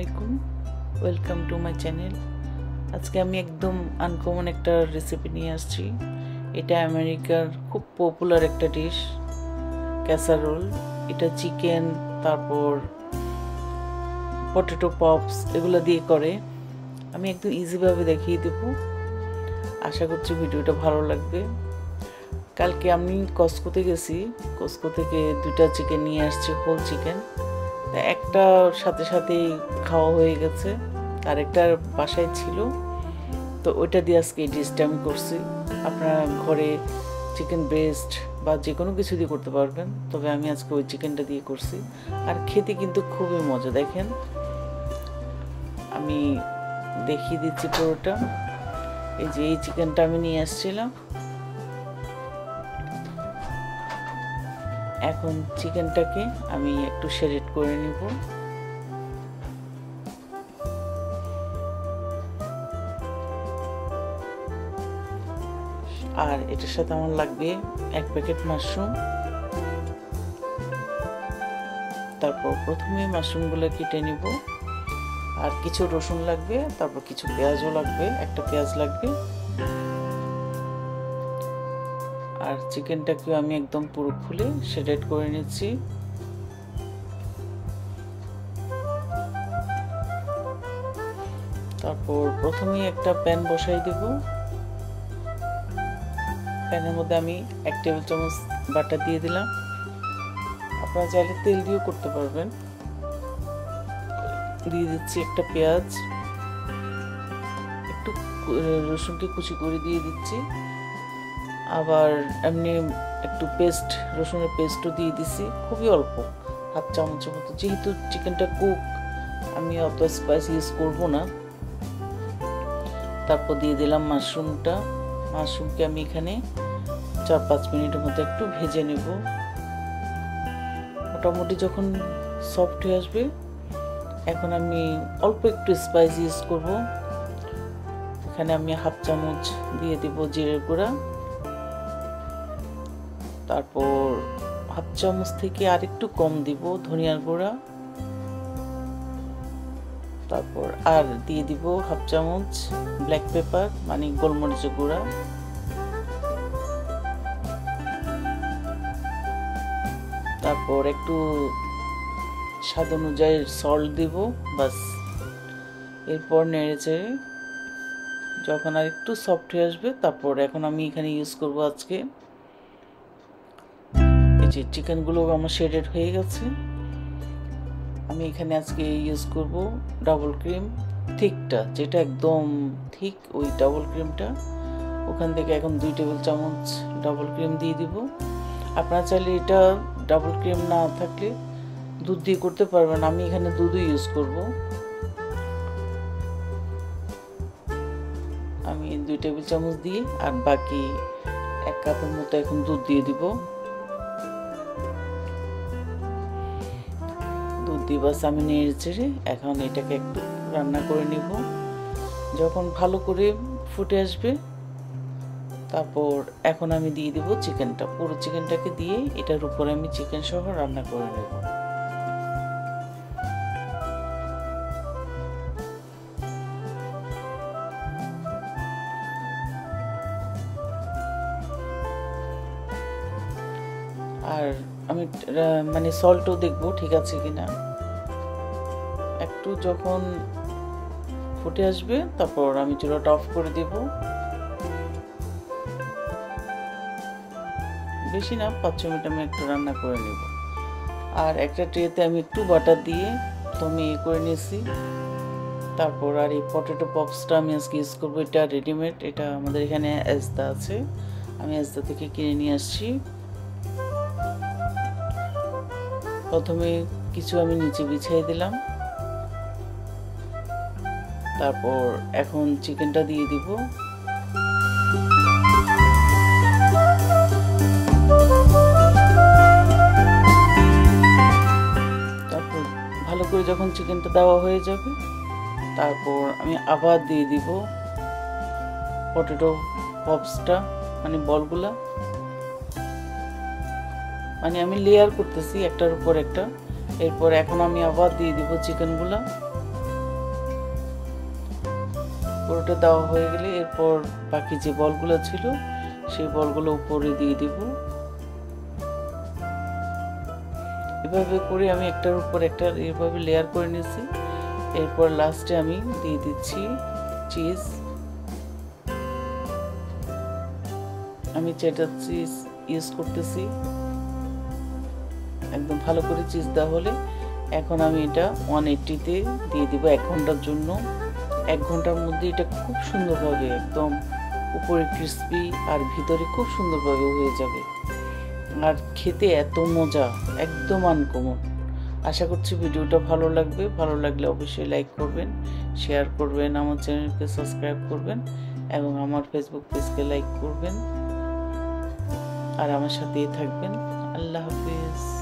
আলাইকুম, welcome to my channel. আজকে আমি একদম আনকমন একটা রেসিপি নিয়ে আসছি। এটা আমেরিকার খুব পপুলার একটা ডিশ, ক্যাসারোল। এটা চিকেন, তারপর পটেটো পপস এগুলো দিয়ে করে। আমি একদম ইজিভাবে দেখিয়ে দেবো। আশা করছি ভিডিওটা ভালো লাগবে। কালকে আমি কস্কোতে গেছি, কস্কো থেকে 2টা চিকেন নিয়ে আসছি, হোল চিকেন। একটা সাথে সাথেই খাওয়া হয়ে গেছে, আরেকটা বাসায় ছিল, তো ওইটা দিয়ে আজকে এই ডিশটা আমি করছি। আপনারা ঘরে চিকেন ব্রেস্ট বা যে কোনো কিছু দিয়ে করতে পারবেন, তবে আমি আজকে ওই চিকেনটা দিয়ে করছি। আর খেতে কিন্তু খুবই মজা। দেখেন, আমি দেখিয়ে দিচ্ছি পুরোটা। এই যে এই চিকেনটা আমি নিয়ে আসছিলাম। এখন চিকেনটাকে আমি একটু শেরেড করে নিব। আর এটার সাথে আমার লাগবে 1 প্যাকেট মাশরুম। তারপর প্রথমে মাশরুমগুলো কেটে নিব। আর কিছু রসুন লাগবে, তারপর কিছু পেঁয়াজও লাগবে, একটা পেঁয়াজ লাগবে। আর চিকেনটাকেও আমি একদম পুরো খুলে শেরেড করে নিচ্ছি। তারপর প্রথমে একটা প্যান বসাই দেব। প্যানের মধ্যে আমি 1 টেবিল চামচ বাটার দিয়ে দিলাম। আপনারা চাইলে তেল দিয়েও করতে পারবেন। দিয়ে দিচ্ছি একটা পেঁয়াজ, একটু রসুনকে কুচি করে দিয়ে দিচ্ছি। আবার এমনি একটু পেস্ট, রসুনের পেস্টও দিয়ে দিছি, খুবই অল্প, 1/2 চামচের মতো। যেহেতু চিকেনটা কুক, আমি অত স্পাইস ইউজ করবো না। তারপর দিয়ে দিলাম মাশরুমটা। মাশরুমকে আমি এখানে 4-5 মিনিটের মতো একটু ভেজে নেব। মোটামুটি যখন সফট হয়ে আসবে, এখন আমি অল্প একটু স্পাইস ইউজ করব। এখানে আমি 1/2 চামচ দিয়ে দেব জিরের গুঁড়া। তারপর 1/2 চামচ থেকে আর একটু কম দিব ধনিয়ার গুঁড়া। তারপর আর দিয়ে দিব 1/2 চামচ ব্ল্যাক পেপার, মানে গোলমরিচের গুঁড়া। তারপর একটু স্বাদ অনুযায়ী সল্ট দিব, বাস। এরপর নেড়েচেড়ে যখন আর একটু সফট হয়ে আসবে, তারপর এখন আমি এখানে ইউজ করব আজকে এই যে চিকেনগুলো আমার শেডেড হয়ে গেছে। আমি এখানে আজকে ইউজ করব ডাবল ক্রিম থিকটা, যেটা একদম ঠিক, ওই ডাবল ক্রিমটা। ওখান থেকে এখন 2 টেবিল চামচ ডাবল ক্রিম দিয়ে দিব। আপনারা চাইলে এটা ডাবল ক্রিম না থাকলে দুধ দিয়ে করতে পারবেন। আমি এখানে দুধই ইউজ করব। আমি 2 টেবিল চামচ দিয়ে আর বাকি 1 কাপের মতো এখন দুধ দিয়ে দিব। দুধ দিয়ে বাস আমি নেড়ে চেড়ে এখন এটাকে একটু রান্না করে নিব। যখন ভালো করে ফুটে আসবে, তারপর এখন আমি দিয়ে দিব চিকেনটা। পুরো চিকেনটাকে দিয়ে এটার উপরে আমি চিকেন সহ রান্না করে নেব। আর আমি মানে সল্টও দেখবো ঠিক আছে কিনা। একটু যখন ফুটে আসবে, তারপর আমি চুলাটা অফ করে দেব। বেশি না, 5-6 মিনিট আমি একটু রান্না করে নেব। আর একটা ট্রেতে আমি একটু বাটার দিয়ে আমি করে নিয়েছি। তারপর আর এই পটেটো পপসটা আমি আজকে ইউজ করবো। এটা রেডিমেড, এটা আমাদের এখানে এজদা আছে, আমি এজদা থেকে কিনে নিয়ে আসছি। প্রথমে কিছু আমি নিচে বিছিয়ে দিলাম। তারপর এখন চিকেনটা দিয়ে দিব। তারপর ভালো করে যখন চিকেনটা দেওয়া হয়ে যাবে, তারপর আমি আবার দিয়ে দিব পটেটো পপসটা, মানে বলগুলা। মানে আমি লেয়ার করতেছি একটার উপর একটা। এরপর এখন আমি আবার দিয়ে দিব চিকেনগুলা। পুরোটা দেওয়া হয়ে গেলে এরপর বাকি যে বলগুলো ছিল সেই বলগুলো উপরে দিয়ে দেব। এভাবে করে আমি একটার উপর একটা এভাবে লেয়ার করে নিয়েছি। এরপর লাস্টে আমি দিয়ে দিচ্ছি চিজ। আমি চেডার চিজ ইউজ করতেছি, একদম ভালো করে চিজ দেওয়া হলে এখন আমি এটা 180-তে দিয়ে দিব 1 ঘন্টার জন্য। 1 ঘন্টার মধ্যে এটা খুব সুন্দরভাবে একদম উপরে ক্রিস্পি আর ভিতরে খুব সুন্দরভাবে হয়ে যাবে, আর খেতে এত মজা, একদম আনকমন। আশা করছি ভিডিওটা ভালো লাগবে। ভালো লাগলে অবশ্যই লাইক করবেন, শেয়ার করবেন, আমার চ্যানেলকে সাবস্ক্রাইব করবেন এবং আমার ফেসবুক পেজকে লাইক করবেন আর আমার সাথেই থাকবেন। আল্লাহ হাফেজ।